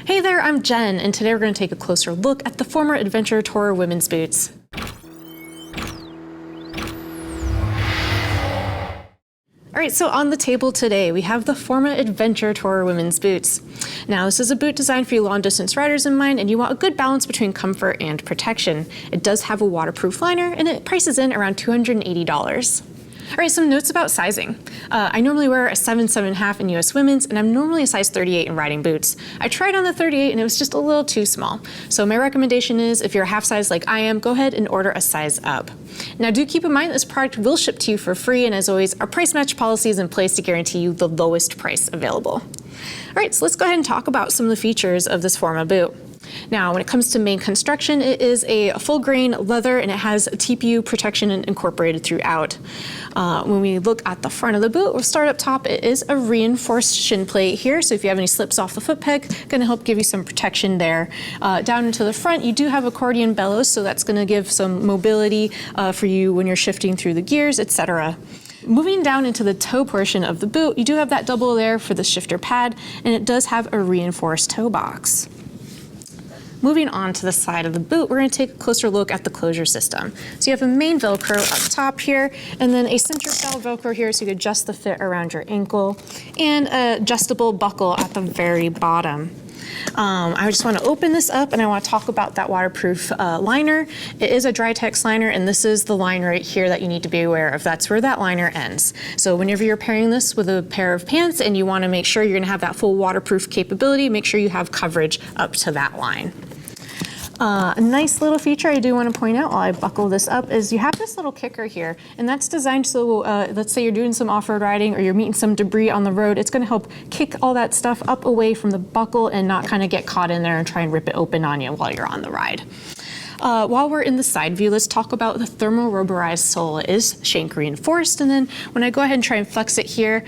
Hey there, I'm Jen, and today we're going to take a closer look at the Forma Adventure Tourer women's boots. All right, so on the table today, we have the Forma Adventure Tourer women's boots. Now, this is a boot designed for you long-distance riders in mind, and you want a good balance between comfort and protection. It does have a waterproof liner, and it prices in around $280. All right, some notes about sizing. I normally wear a 7, 7.5 in US women's, and I'm normally a size 38 in riding boots. I tried on the 38 and it was just a little too small. So my recommendation is, if you're a half size like I am, go ahead and order a size up. Now do keep in mind this product will ship to you for free, and as always, our price match policy is in place to guarantee you the lowest price available. All right, so let's go ahead and talk about some of the features of this Forma boot. Now, when it comes to main construction, it is a full grain leather and it has TPU protection incorporated throughout. When we look at the front of the boot, we'll start up top. It is a reinforced shin plate here, so if you have any slips off the foot peg, gonna help give you some protection there. Down into the front, you do have accordion bellows, so that's gonna give some mobility for you when you're shifting through the gears, etc. Moving down into the toe portion of the boot, you do have that double there for the shifter pad, and it does have a reinforced toe box. Moving on to the side of the boot, we're going to take a closer look at the closure system. So you have a main Velcro up top here, and then a center style Velcro here so you can adjust the fit around your ankle, and an adjustable buckle at the very bottom. I just want to open this up and I want to talk about that waterproof liner. It is a Drytex liner, and this is the line right here that you need to be aware of. That's where that liner ends. So whenever you're pairing this with a pair of pants and you want to make sure you're going to have that full waterproof capability, make sure you have coverage up to that line. A nice little feature I do want to point out while I buckle this up is you have this little kicker here, and that's designed so let's say you're doing some off-road riding or you're meeting some debris on the road, it's going to help kick all that stuff up away from the buckle and not kind of get caught in there and try and rip it open on you while you're on the ride. While we're in the side view, let's talk about the thermal rubberized sole. It is shank reinforced, and then when I go ahead and try and flex it here,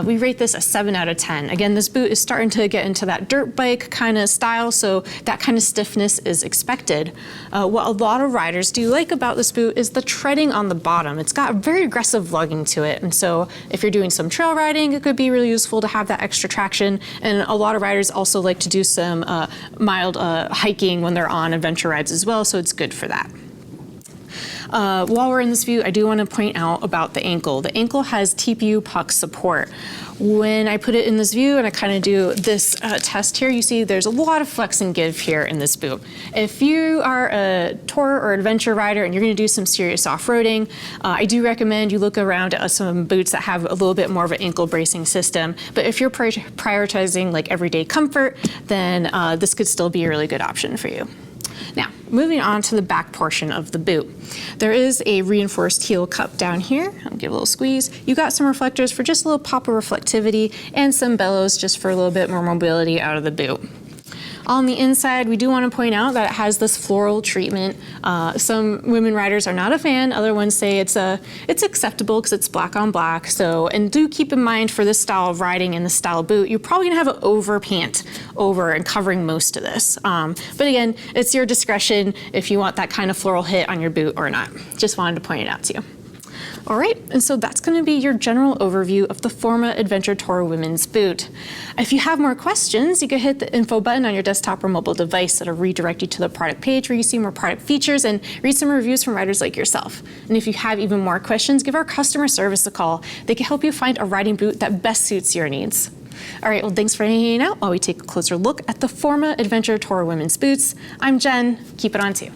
we rate this a 7 out of 10. Again, this boot is starting to get into that dirt bike kind of style, so that kind of stiffness is expected. What a lot of riders do like about this boot is the treading on the bottom. It's got very aggressive lugging to it, and so if you're doing some trail riding, it could be really useful to have that extra traction, and a lot of riders also like to do some mild hiking when they're on adventure rides as well, so it's good for that. While we're in this view, I do want to point out about the ankle. The ankle has TPU puck support. When I put it in this view and I kind of do this test here, you see there's a lot of flex and give here in this boot. If you are a tourer or adventure rider and you're going to do some serious off-roading, I do recommend you look around at some boots that have a little bit more of an ankle bracing system. But if you're prioritizing like everyday comfort, then this could still be a really good option for you. Now, moving on to the back portion of the boot. There is a reinforced heel cup down here. I'll give a little squeeze. You got some reflectors for just a little pop of reflectivity, and some bellows just for a little bit more mobility out of the boot. On the inside, we do want to point out that it has this floral treatment. Some women riders are not a fan. Other ones say it's acceptable because it's black on black. So, and do keep in mind for this style of riding and this style of boot, you're probably gonna have an over pant over and covering most of this. But again, it's your discretion if you want that kind of floral hit on your boot or not. Just wanted to point it out to you. All right, and so that's going to be your general overview of the Forma Adventure Tourer women's boot. If you have more questions, you can hit the info button on your desktop or mobile device. That'll redirect you to the product page where you see more product features and read some reviews from riders like yourself. And if you have even more questions, give our customer service a call. They can help you find a riding boot that best suits your needs. All right, well, thanks for hanging out while we take a closer look at the Forma Adventure Tourer women's boots. I'm Jen. Keep it on 2.